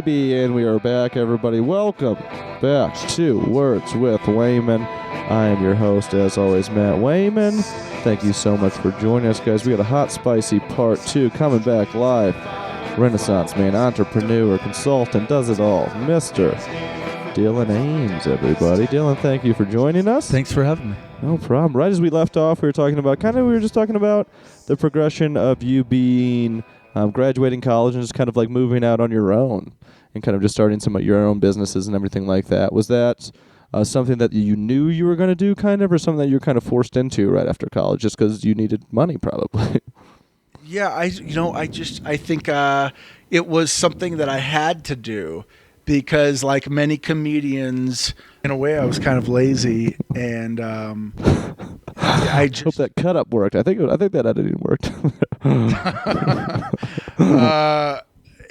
baby, and we are back, everybody. Welcome back to Words with Wayman. I am your host, as always, Matt Wayman. Thank you so much for joining us, guys. We got a hot, spicy part 2 coming back live. Renaissance man, entrepreneur, consultant, does it all. Mr. Dylan Aames, everybody. Dylan, thank you for joining us. Thanks for having me. No problem. Right as we left off, we were talking about the progression of you being graduating college and just kind of like moving out on your own and kind of just starting some of your own businesses and everything like that. Was that something that you knew you were going to do kind of, or something that you were kind of forced into right after college just because you needed money probably? Yeah, I think it was something that I had to do because, like many comedians, in a way, I was kind of lazy, and I just hope that cut up worked. I think that editing worked.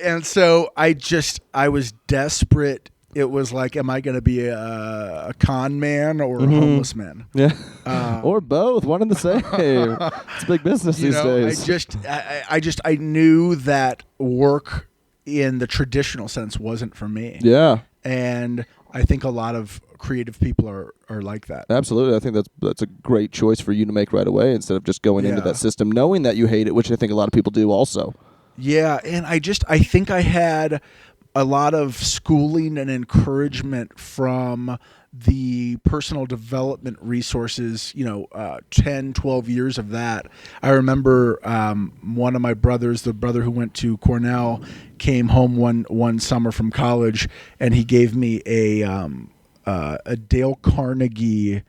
And so I was desperate. It was like, am I going to be a con man or a homeless man? Yeah, or both. One and the same. It's big business these days. I knew that work in the traditional sense wasn't for me. Yeah, and I think a lot of creative people are like that. Absolutely. I think that's a great choice for you to make right away instead of just going into that system knowing that you hate it, which I think a lot of people do also. Yeah, and I think I had a lot of schooling and encouragement from the personal development resources, 10, 12 years of that. I remember one of my brothers, the brother who went to Cornell, came home one summer from college, and he gave me a Dale Carnegie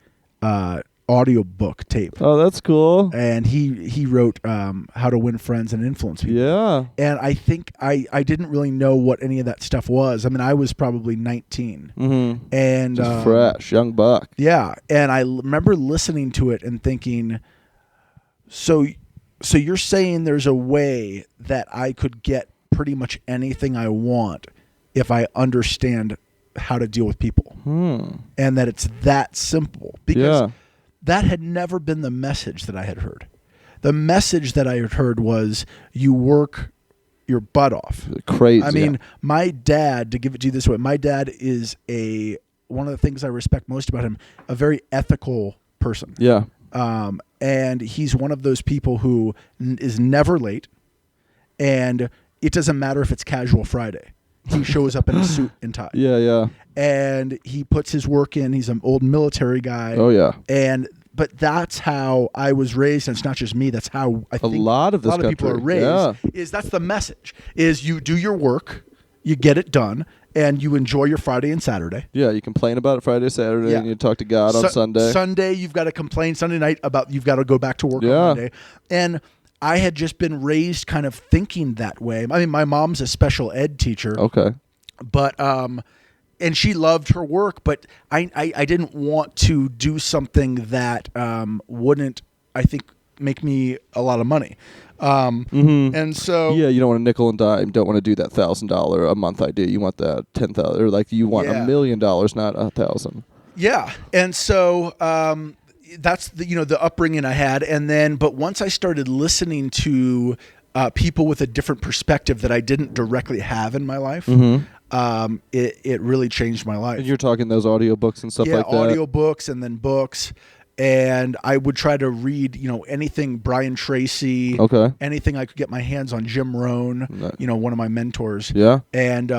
audiobook tape. Oh, that's cool. And he wrote How to Win Friends and Influence People. Yeah. And I think I didn't really know what any of that stuff was. I mean, I was probably 19. Mm-hmm. And just fresh, young buck. Yeah. And I remember listening to it and thinking, so you're saying there's a way that I could get pretty much anything I want if I understand how to deal with people. And that it's that simple. Because that had never been the message that I had heard. The message that I had heard was you work your butt off. Crazy. I mean, my dad, to give it to you this way, my dad is one of the things I respect most about him, a very ethical person. Yeah. And he's one of those people who is never late, and it doesn't matter if it's casual Friday. He shows up in a suit and tie. Yeah, yeah. And he puts his work in. He's an old military guy. Oh, yeah. But that's how I was raised, and it's not just me. That's how I think a lot of people are raised. Yeah. That's the message: is you do your work, you get it done, and you enjoy your Friday and Saturday. Yeah, you complain about it Friday, Saturday, and you talk to God on Sunday. Sunday, you've got to complain. Sunday night about you've got to go back to work on Monday. And I had just been raised kind of thinking that way. I mean, my mom's a special ed teacher. Okay. But and she loved her work, but I didn't want to do something that wouldn't, I think, make me a lot of money. And so you don't want to nickel and dime. Don't want to do that $1,000 a month idea. You want that $10,000, or like you want $1 million, not $1,000. Yeah, and so that's the upbringing I had, but once I started listening to people with a different perspective that I didn't directly have in my life, it really changed my life. And you're talking those audiobooks and stuff like that? Yeah, audiobooks and then books. And I would try to read, anything Brian Tracy, anything I could get my hands on, Jim Rohn, one of my mentors. Yeah. And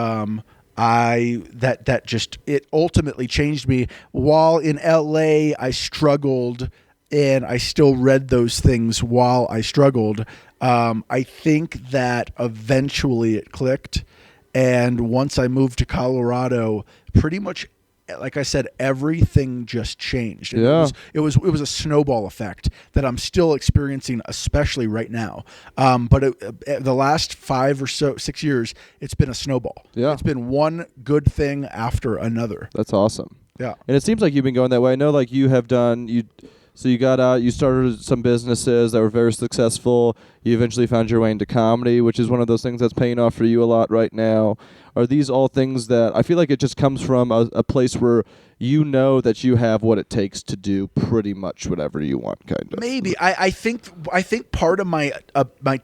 it ultimately changed me. While in LA, I struggled, and I still read those things while I struggled. I think that eventually it clicked. And once I moved to Colorado, pretty much, like I said, everything just changed. And it was a snowball effect that I'm still experiencing, especially right now. But the last 5 or 6 years, it's been a snowball. Yeah. It's been one good thing after another. That's awesome. Yeah. And it seems like you've been going that way. I know, like, you have done. So you got out, you started some businesses that were very successful. You eventually found your way into comedy, which is one of those things that's paying off for you a lot right now. Are these all things that I feel like it just comes from a place where you know that you have what it takes to do pretty much whatever you want, kind of? Maybe. I think part of my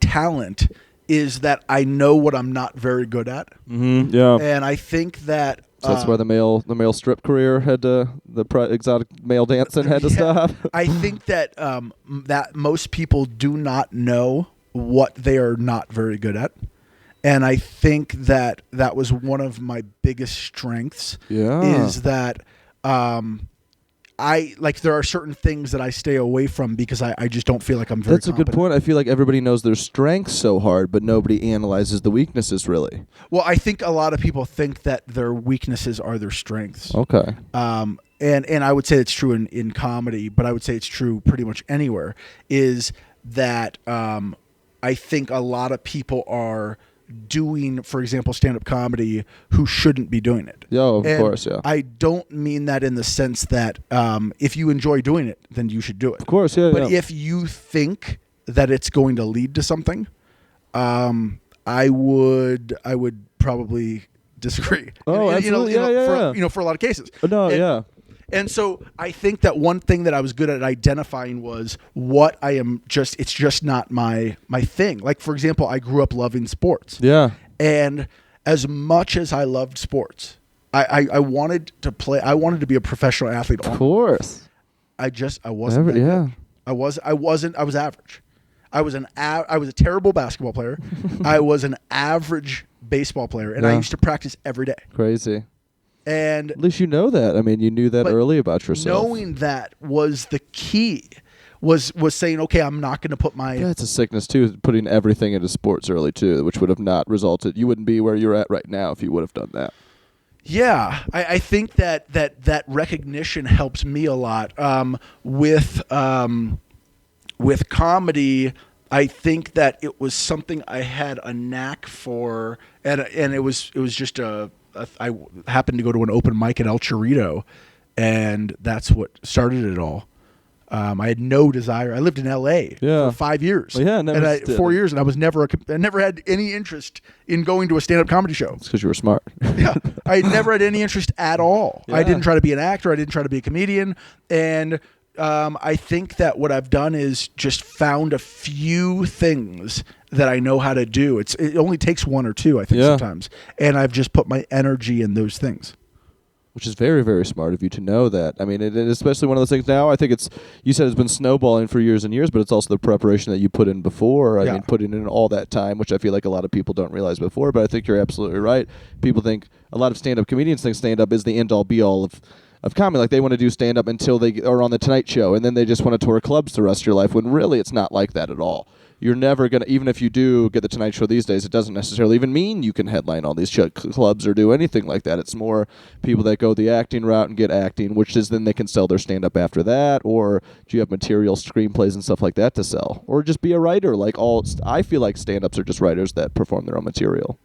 talent is that I know what I'm not very good at. Mm-hmm. Yeah. And I think that... So that's why the male strip career had to, exotic male dancing had to stop. I think that that most people do not know what they are not very good at. And I think that that was one of my biggest strengths. Yeah. Is that there are certain things that I stay away from because I just don't feel like I'm very competent. That's a good point. I feel like everybody knows their strengths so hard, but nobody analyzes the weaknesses really. Well, I think a lot of people think that their weaknesses are their strengths. Okay. And I would say it's true in comedy, but I would say it's true pretty much anywhere, is that I think a lot of people are doing, for example, stand-up comedy who shouldn't be doing it. Yeah, of course, yeah. I don't mean that in the sense that if you enjoy doing it, then you should do it. Of course, yeah. But if you think that it's going to lead to something, I would probably disagree. Oh, absolutely. For a lot of cases. Yeah. And so I think that one thing that I was good at identifying was what I am it's just not my thing. Like, for example, I grew up loving sports. Yeah. And as much as I loved sports, I wanted to play. I wanted to be a professional athlete. Of course. I wasn't that good. I was average. I was a terrible basketball player. I was an average baseball player, and I used to practice every day. Crazy. And at least you know that. I mean, you knew that early about yourself. Knowing that was the key. Was saying, okay, I'm not going to put my... Yeah, it's a sickness, too, putting everything into sports early, too, which would have not resulted... You wouldn't be where you're at right now if you would have done that. Yeah, I think that recognition helps me a lot. With comedy, I think that it was something I had a knack for, and it was just I happened to go to an open mic at El Chorrito, and that's what started it all. I had no desire. I lived in L.A. for 5 years. Well, yeah, 4 years, and I never had any interest in going to a stand-up comedy show. It's because you were smart. Yeah, I never had any interest at all. Yeah. I didn't try to be an actor. I didn't try to be a comedian, and I think that what I've done is just found a few things that I know how to do. It only takes one or two, I think, sometimes, and I've just put my energy in those things. Which is very, very smart of you to know that. I mean, it especially one of those things now. I think you said it's been snowballing for years and years, but it's also the preparation that you put in before. I mean, putting in all that time, which I feel like a lot of people don't realize before, but I think you're absolutely right. People think, a lot of stand-up comedians think stand-up is the end-all, be-all of comedy. Like, they want to do stand-up until they are on the Tonight Show, and then they just want to tour clubs the rest of your life, when really it's not like that at all. You're never going to, even if you do get the Tonight Show these days, it doesn't necessarily even mean you can headline all these clubs or do anything like that. It's more people that go the acting route and get acting, which is then they can sell their stand-up after that, or do you have material, screenplays and stuff like that to sell? Or just be a writer. I feel like stand-ups are just writers that perform their own material.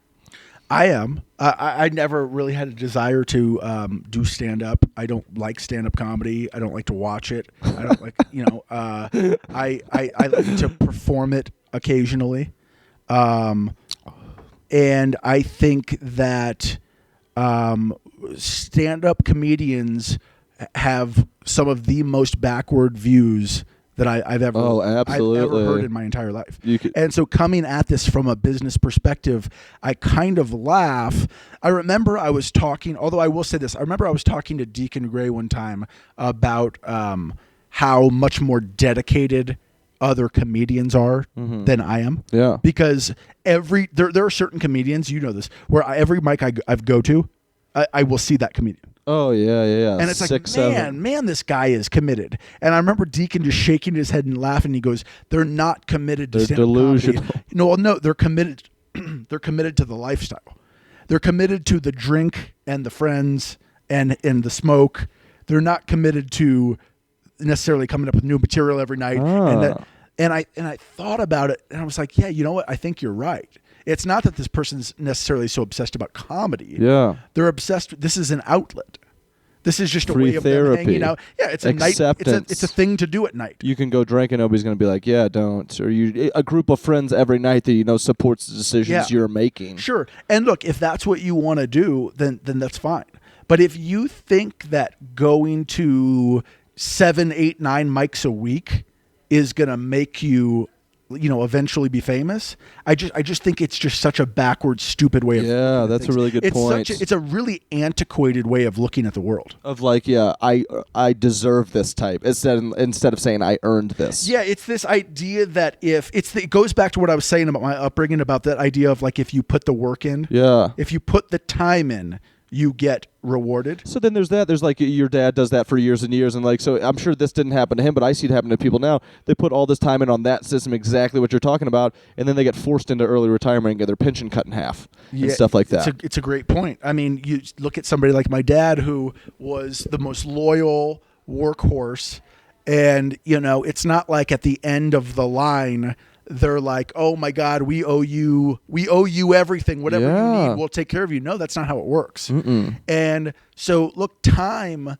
I am. I never really had a desire to do stand-up. I don't like stand-up comedy. I don't like to watch it. I don't like, I like to perform it occasionally. And I think that stand-up comedians have some of the most backward views that I've ever heard in my entire life. And so coming at this from a business perspective, I kind of laugh. I remember I was talking, although I will say this, I remember I was talking to Deacon Gray one time about how much more dedicated other comedians are than I am. Yeah. Because there are certain comedians, you know this, where every mic I go to, I will see that comedian. Oh, yeah. And it's man, this guy is committed. And I remember Deacon just shaking his head and laughing. He goes, they're not committed to stand-up delusional. comedy. No, they're committed. They're committed to the lifestyle. They're committed to the drink and the friends and the smoke. They're not committed to necessarily coming up with new material every night. And I thought about it, and I was like, yeah, you know what? I think you're right. It's not that this person's necessarily so obsessed about comedy. Yeah. They're obsessed. This is an outlet. This is just a Free way of therapy. them hanging out. Yeah, it's a night. It's a thing to do at night. You can go drink and nobody's going to be like, yeah, don't. Or a group of friends every night that supports the decisions you're making. Sure. And look, if that's what you want to do, then that's fine. But if you think that going to 7, 8, 9 mics a week is going to make you eventually be famous. I just think it's just such a backwards, stupid way of looking at that's things. a really good point. It's a really antiquated way of looking at the world. Of like, I deserve this type instead of saying I earned this. Yeah, it's this idea that it goes back to what I was saying about my upbringing, about that idea of like if you put the work in, if you put the time in, you get rewarded. So then there's that. There's like your dad does that for years and years, and like, so I'm sure this didn't happen to him, but I see it happen to people now. They put all this time in on that system, exactly what you're talking about, and then they get forced into early retirement and get their pension cut in half and stuff like that. It's a great point. I mean, you look at somebody like my dad, who was the most loyal workhorse, and it's not like at the end of the line they're like, oh my God, we owe you everything, whatever you need, we'll take care of you. No, that's not how it works. Mm-mm. And so look, time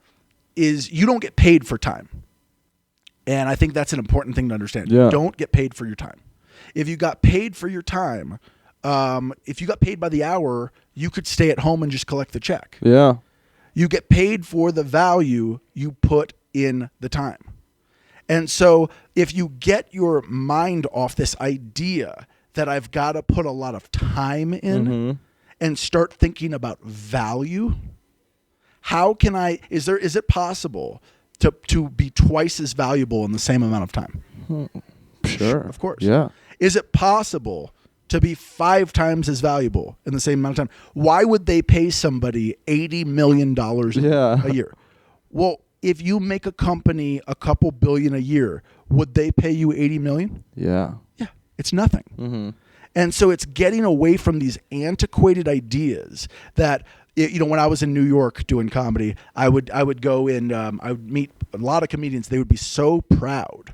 is, you don't get paid for time. And I think that's an important thing to understand. Yeah. You don't get paid for your time. If you got paid for your time, if you got paid by the hour, you could stay at home and just collect the check. Yeah. You get paid for the value you put in the time. And so if you get your mind off this idea that I've got to put a lot of time in and start thinking about value, is it possible to be twice as valuable in the same amount of time? Sure. Of course. Yeah. Is it possible to be 5 times as valuable in the same amount of time? Why would they pay somebody $80 million a year? Well, if you make a company a couple billion a year, would they pay you $80 million? Yeah. Yeah, it's nothing. Mm-hmm. And so it's getting away from these antiquated ideas that, when I was in New York doing comedy, I would go and I would meet a lot of comedians. They would be so proud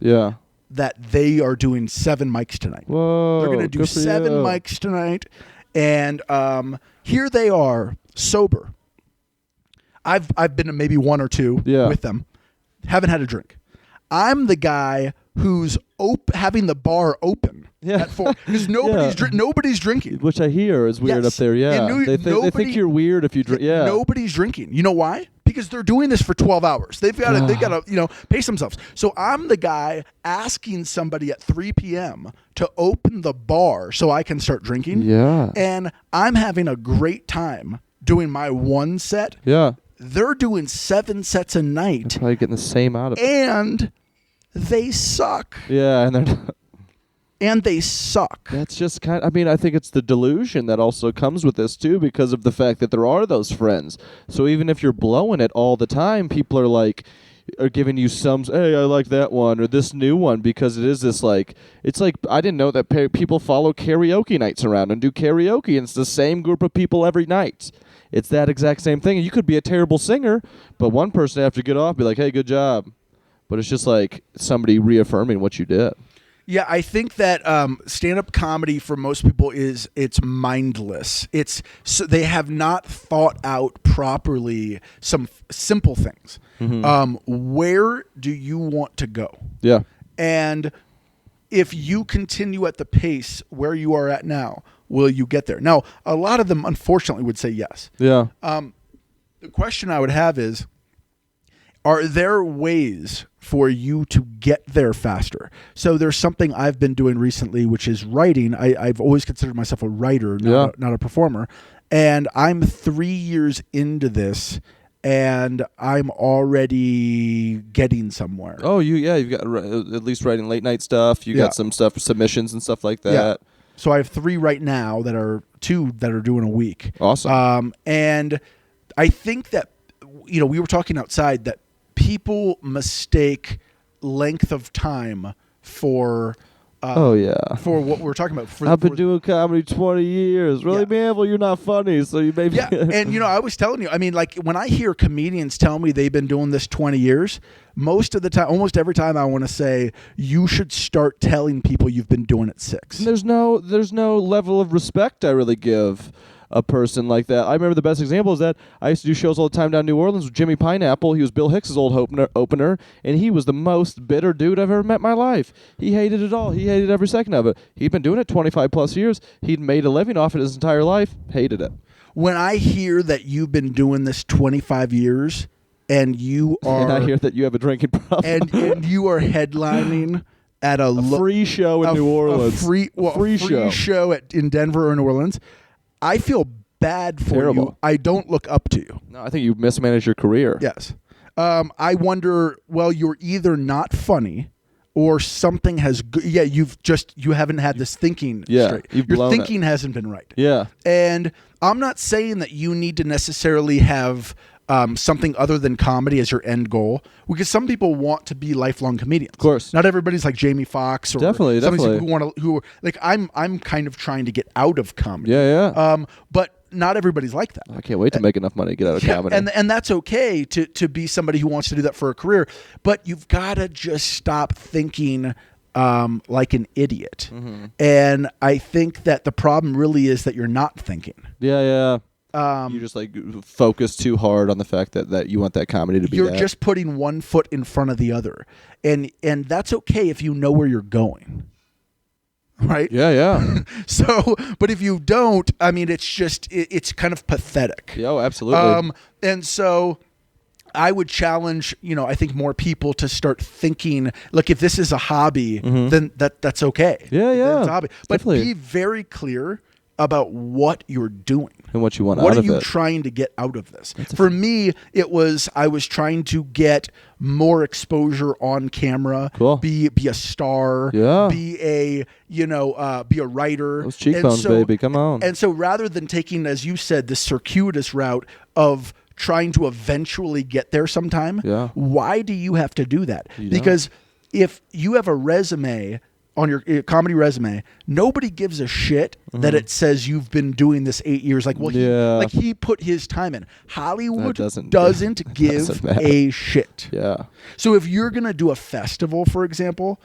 that they are doing 7 mics tonight. Whoa, they're going to do 7 mics tonight. And here they are, sober. I've been to maybe 1 or 2 with them. Haven't had a drink. I'm the guy who's having the bar open at 4 because nobody's drinking. Which I hear is weird up there. Yeah, they think you're weird if you drink. Yeah, nobody's drinking. You know why? Because they're doing this for 12 hours. They've got to pace themselves. So I'm the guy asking somebody at 3 p.m. to open the bar so I can start drinking. Yeah, and I'm having a great time doing my 1 set. Yeah. They're doing 7 sets a night. They're probably getting the same out of it. And they suck. Yeah, and they're not. And they suck. That's just I think it's the delusion that also comes with this too, because of the fact that there are those friends. So even if you're blowing it all the time, people are giving you some, hey, I like that one or this new one, because it is this it's like, I didn't know that people follow karaoke nights around and do karaoke, and it's the same group of people every night. It's that exact same thing. And you could be a terrible singer, but one person after you get off be like, hey, good job. But it's just like somebody reaffirming what you did. Yeah, I think that stand-up comedy for most people it's mindless. They have not thought out properly some simple things. Mm-hmm. Where do you want to go? Yeah. And if you continue at the pace where you are at now, will you get there? Now, a lot of them, unfortunately, would say yes. Yeah. The question I would have is, are there ways for you to get there faster? So there's something I've been doing recently, which is writing. I've always considered myself a writer, not a performer. And I'm 3 years into this, and I'm already getting somewhere. Oh, you've got at least writing late night stuff. You got some stuff, submissions and stuff like that. Yeah. So I have 3 right now that are 2 that are doing a week. Awesome. And I think that, we were talking outside that people mistake length of time for for what we're talking about. I've been doing comedy 20 years. Really, man? Well, you're not funny, so you maybe... Yeah, and, I was telling you, when I hear comedians tell me they've been doing this 20 years, most of the time, almost every time, I want to say, you should start telling people you've been doing it 6. There's no level of respect I really give a person like that. I remember the best example is that I used to do shows all the time down in New Orleans with Jimmy Pineapple. He was Bill Hicks' old opener, and he was the most bitter dude I've ever met in my life. He hated it all. He hated every second of it. He'd been doing it 25 plus years. He'd made a living off it his entire life. Hated it. When I hear that you've been doing this 25 years and you are... And I hear that you have a drinking problem. and you are headlining at a free show in New Orleans. A free show in Denver or New Orleans, I feel bad for Terrible. you. I don't look up to you. No, I think you mismanaged your career. Yes. I wonder, well, you're either not funny or something has you haven't had this thinking straight. Your thinking hasn't been right. Yeah. And I'm not saying that you need to necessarily have something other than comedy as your end goal, because some people want to be lifelong comedians. Of course. Not everybody's like Jamie Foxx or definitely who like I'm kind of trying to get out of comedy. Yeah. But not everybody's like that. I can't wait to make enough money to get out of comedy. And that's okay to be somebody who wants to do that for a career, but you've got to just stop thinking like an idiot. Mm-hmm. And I think that the problem really is that you're not thinking. Yeah. You just like focus too hard on the fact that you want that comedy to be. You're just putting one foot in front of the other, and that's okay if you know where you're going. Right? Yeah. So, but if you don't, I mean, it's kind of pathetic. Yeah, absolutely. And so I would challenge, I think more people to start thinking, look, if this is a hobby, then that's okay. Yeah. It's a hobby. But definitely. be very clear about what you're doing. And what you want out What of are you it. trying to get out of this? For me, I was trying to get more exposure on camera. Cool. Be a star. Yeah. Be a writer. Those cheekbones, baby, come on. And so rather than taking, as you said, the circuitous route of trying to eventually get there sometime, why do you have to do that? Because if you have a resume on your comedy resume, nobody gives a shit that it says you've been doing this 8 years. Like, well, he put his time in. Hollywood doesn't give a shit. Yeah. So if you're going to do a festival, for example,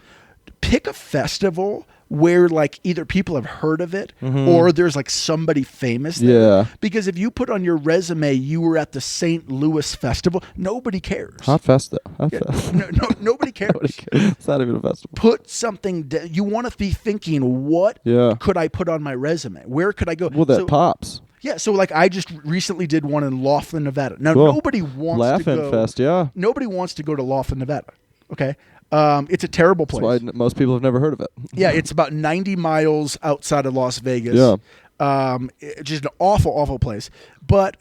pick a festival where like either people have heard of it or there's like somebody famous there. Yeah. Because if you put on your resume you were at the St. Louis festival, nobody cares. Hot fest though. Fest. Nobody cares. It's not even a festival. Put something you want to be thinking, what could I put on my resume? Where could I go? Well, that pops. Yeah, so like I just recently did one in Laughlin, Nevada. Now nobody wants to go. Fest, yeah. Nobody wants to go to Laughlin, Nevada. Okay? It's a terrible place. That's why most people have never heard of it. Yeah, it's about 90 miles outside of Las Vegas. Yeah. It's just an awful, awful place. But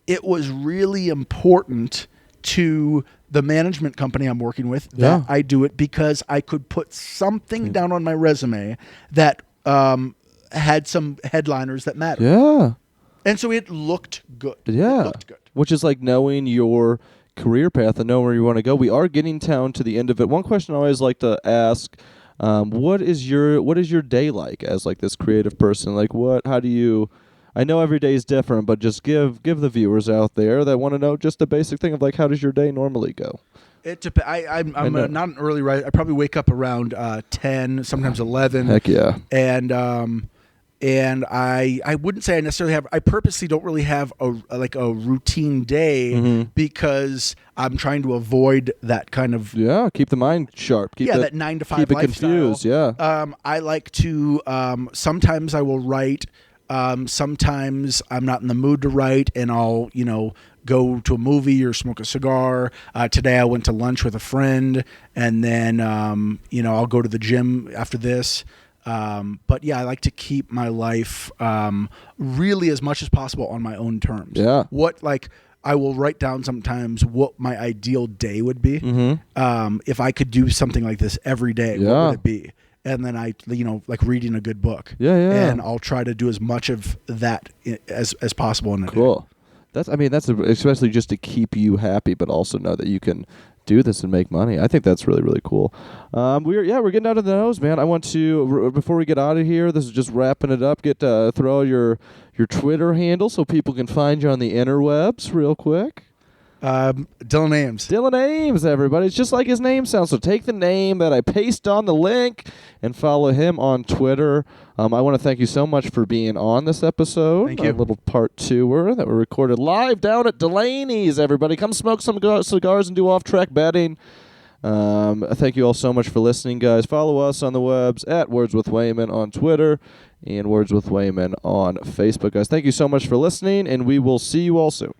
it was really important to the management company I'm working with that I do it because I could put something down on my resume that had some headliners that mattered. Yeah. And so it looked good. Yeah. It looked good. Which is like knowing your career path and know where you want to go. We are getting down to the end of it. One question I always like to ask, what is your day like as like this creative person? Like how do you, I know every day is different, but just give the viewers out there that want to know just the basic thing of like, how does your day normally go? I'm not an early riser. I probably wake up around 10, sometimes 11. Heck yeah. And I wouldn't say I necessarily have. I purposely don't really have a routine day because I'm trying to avoid that kind of keep the mind sharp. That 9 to 5 keep it lifestyle. Confused. Yeah. I like to. Sometimes I will write. Sometimes I'm not in the mood to write, and I'll go to a movie or smoke a cigar. Today I went to lunch with a friend, and then I'll go to the gym after this. But yeah, I like to keep my life really as much as possible on my own terms. Yeah. I will write down sometimes what my ideal day would be. If I could do something like this every day, what would it be? And then I, like reading a good book. Yeah. And I'll try to do as much of that as possible in a day. That's especially just to keep you happy, but also know that you can do this and make money. I think that's really, really cool. We're getting out of the nose, man. I want to, before we get out of here, this is just wrapping it up, throw your Twitter handle so people can find you on the interwebs real quick. Dylan Aames. Dylan Aames, everybody. It's just like his name sounds. So take the name that I paste on the link and follow him on Twitter. I want to thank you so much for being on this episode. Thank you. A little part two that we recorded live down at Delaney's, everybody. Come smoke some cigars and do off-track betting. Thank you all so much for listening, guys. Follow us on the webs at Words with Wayman on Twitter and Words with Wayman on Facebook, guys. Thank you so much for listening, and we will see you all soon.